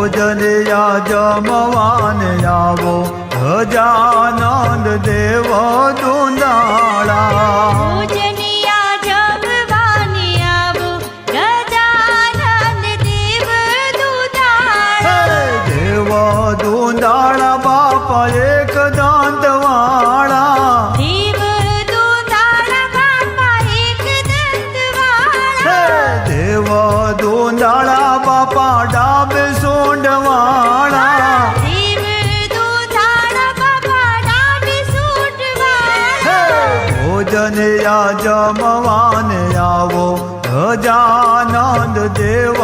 ભોજનયા જમવાને આવો ગજાનંદ દેવ દુંદાળા ભોજનિયા જમવાને આવો ગજાનંદ દેવ દુંદાળા દેવ દુંદાળા બાપા એક દાંતવાળા દેવ દુંદાળા બાપા એક દંતવાળા દેવ દુંદાળા બાપા ડાબે સોંડવાળા દેવ દુંદાળા બાપા ડાબે સોંડવાળા ભોજનયા જમવાને આવો ગજાનંદ દેવ